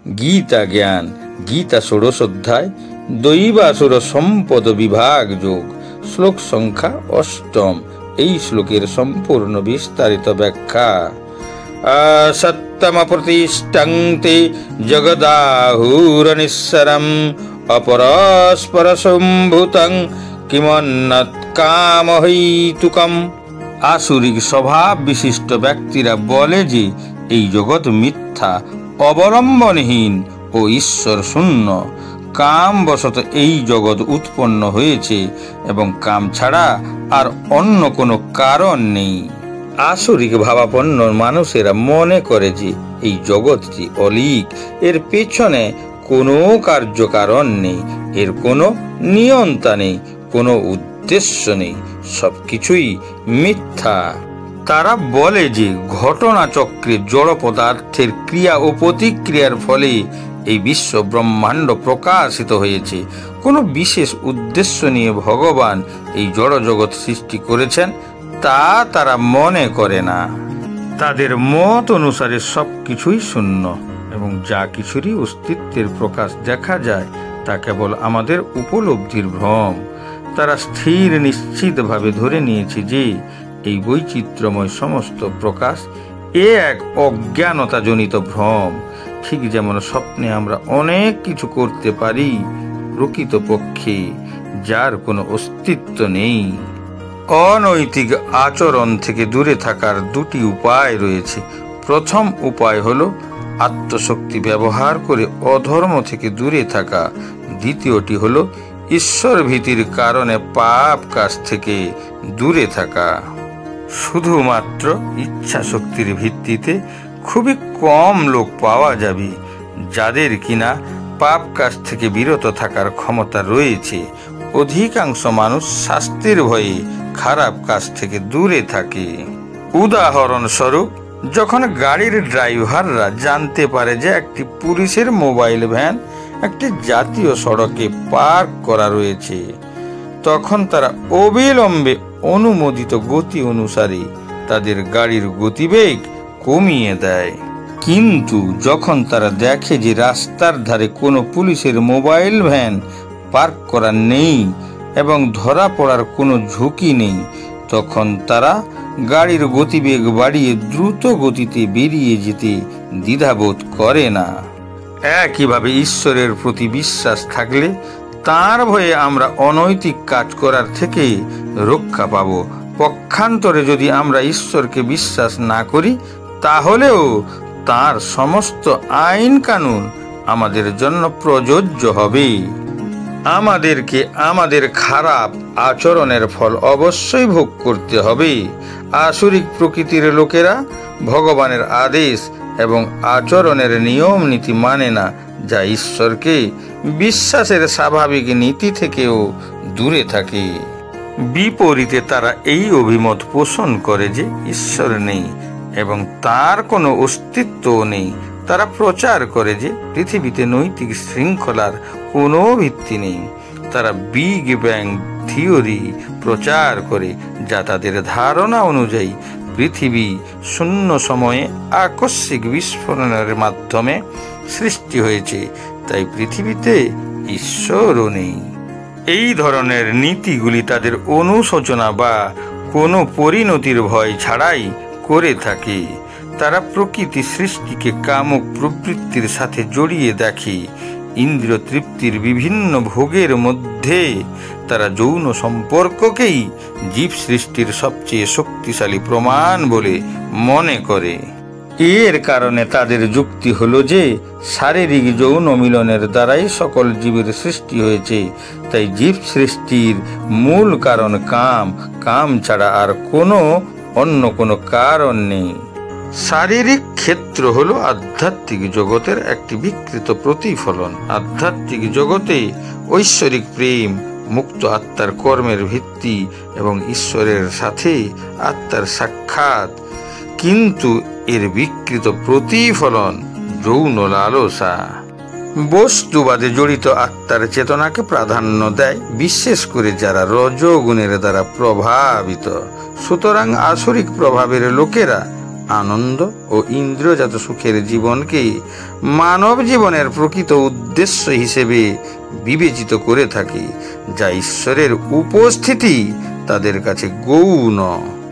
গীতা জ্ঞান, গীতা ষোড়শ অধ্যায়, দৈবাসুর সম্পদ বিভাগ যোগ, শ্লোক সংখ্যা 8। এই শ্লোকের সম্পূর্ণ বিস্তারিত ব্যাখ্যা। সত্যম প্রতিষ্ঠং তে জগদাহুরনিঃসরম অপরস্পর সম্ভূতং কিমন্নত কামহৈতুকম। আসুরিক স্বভাব বিশিষ্ট ব্যক্তিরা বলে যে এই জগৎ মিথ্যা, অবলম্বনহীন ও ঈশ্বর শূন্য। কামবশত এই জগৎ উৎপন্ন হয়েছে এবং কাম ছাড়া আর অন্য কোনো কারণ নেই। আসুরিক ভাবাপন্ন মানুষেরা মনে করে যে এই জগৎটি অলীক, এর পেছনে কোনো কার্যকারণ নেই, এর কোনো নিয়ন্তা নেই, কোনো উদ্দেশ্য নেই, সবকিছুই মিথ্যা। তারা বলে যে ঘটনাচক্রে জড় পদার্থের ক্রিয়া ও প্রতিক্রিয়ার ফলে এই বিশ্ব ব্রহ্মাণ্ড প্রকাশিত হয়েছে। কোনো বিশেষ উদ্দেশ্য নিয়ে ভগবান এই জড় জগৎ সৃষ্টি করেছেন তা তারা মনে করে না। তাদের মত অনুসারে সব কিছুই শূন্য এবং যা কিছুরই অস্তিত্বের প্রকাশ দেখা যায় তা কেবল আমাদের উপলব্ধির ভ্রম। তারা স্থির নিশ্চিতভাবে ধরে নিয়েছে যে এই বৈচিত্র্যময় সমস্ত প্রকাশ এক অজ্ঞানতাজনিত ভ্রম। ঠিক যেমন স্বপ্নে আমরা অনেক কিছু করতে পারি, প্রকৃতপক্ষে যার কোনো অস্তিত্ব নেই। অনৈতিক আচরণ থেকে দূরে থাকার দুটি উপায় রয়েছে। প্রথম উপায় হলো আত্মশক্তি ব্যবহার করে অধর্ম থেকে দূরে থাকা। দ্বিতীয়টি হলো ঈশ্বর ভীতির কারণে পাপ কাজ থেকে দূরে থাকা। শুধুমাত্র ইচ্ছা শক্তির ভিত্তিতে খুবই কম লোক পাওয়া যাবে যাদের কিনা পাপ কাজ থেকে বিরত থাকার ক্ষমতা রয়েছে। অধিকাংশ মানুষ শাস্তির ভয়ে খারাপ কাজ থেকে দূরে থাকে। উদাহরণস্বরূপ, যখন গাড়ির ড্রাইভাররা জানতে পারে যে একটি পুলিশের মোবাইল ভ্যান একটি জাতীয় সড়কে পার্ক করা রয়েছে, তখন তারা অবিলম্বে অনুমোদিত গতি অনুসারে তাদের গাড়ির গতিবেগ কমিয়ে দেয়। কিন্তু যখন তারা দেখে যে রাস্তার ধারে কোনো পুলিশের মোবাইল ভ্যান পার্ক করা নেই এবং ধরা পড়ার কোনো ঝুঁকি নেই, তখন তারা গাড়ির গতিবেগ বাড়িয়ে দ্রুত গতিতে বেরিয়ে যেতে দ্বিধাবোধ করে না। একইভাবে ঈশ্বরের প্রতি বিশ্বাস থাকলে তাঁর ভয়ে আমরা অনৈতিক কাজ করার থেকে রক্ষা পাব। পক্ষান্তরে যদি আমরা ঈশ্বরকে বিশ্বাস না করি, তাহলেও তাঁর সমস্ত আইন কানুন আমাদের জন্য প্রযোজ্য হবে। আমাদেরকে আমাদের খারাপ আচরণের ফল অবশ্যই ভোগ করতে হবে। আসুরিক প্রকৃতির লোকেরা ভগবানের আদেশ এবং আচরণের নিয়ম নীতি মানে না, যা ঈশ্বরকে বিশ্বাসের স্বাভাবিক নীতি থেকেও দূরে থাকে। বিপরীতে তারা এই অভিমত পোষণ করে যে ঈশ্বর নেই এবং তার কোনো অস্তিত্বও নেই। তারা প্রচার করে যে পৃথিবীতে নৈতিক শৃঙ্খলার কোনো ভিত্তি নেই। তারা বিগ ব্যাং থিওরি প্রচার করে, যা তাদের ধারণা অনুযায়ী পৃথিবী শূন্য সময়ে আকস্মিক বিস্ফোরণের মাধ্যমে সৃষ্টি হয়েছে, তাই পৃথিবীতে ঈশ্বরও নেই। এই ধরনের নীতিগুলি তাদের অনুশোচনা বা কোনো পরিণতির ভয় ছাড়াই করে থাকে। তারা প্রকৃতি সৃষ্টিকে কামক প্রবৃত্তির সাথে জড়িয়ে দেখে। ইন্দ্রিয় তৃপ্তির বিভিন্ন ভোগের মধ্যে তারা যৌন সম্পর্ককেই জীব সৃষ্টির সবচেয়ে শক্তিশালী প্রমাণ বলে মনে করে। এর কারণে তাদের যুক্তি হলো যে শারীরিক যৌন মিলনের দ্বারাই সকল জীবের সৃষ্টি হয়েছে, তাই জীব সৃষ্টির মূল কারণ কাম, কাম ছাড়া আর অন্য কোনো কারণ নেই। শারীরিক ক্ষেত্র হলো আধ্যাত্মিক জগতের একটি বিকৃত প্রতিফলন। আধ্যাত্মিক জগতে ঐশ্বরিক প্রেম, মুক্ত আত্মার কর্মের ভিত্তি এবং ঈশ্বরের সাথে আত্মার সাক্ষাৎ, কিন্তু এর বিকৃত প্রতিফলন যৌন লালসা। বস্তুবাদে জড়িত আত্মার চেতনাকে প্রাধান্য দেয়, বিশেষ করে যারা রজোগুণের দ্বারা প্রভাবিত। সুতরাং আসরিক প্রভাবের লোকেরা আনন্দ ও ইন্দ্রিয়জাত সুখের জীবনকে মানব জীবনের প্রকৃত উদ্দেশ্য হিসেবে বিবেচিত করে থাকে, যা ঈশ্বরের উপস্থিতি তাদের কাছে গৌণ।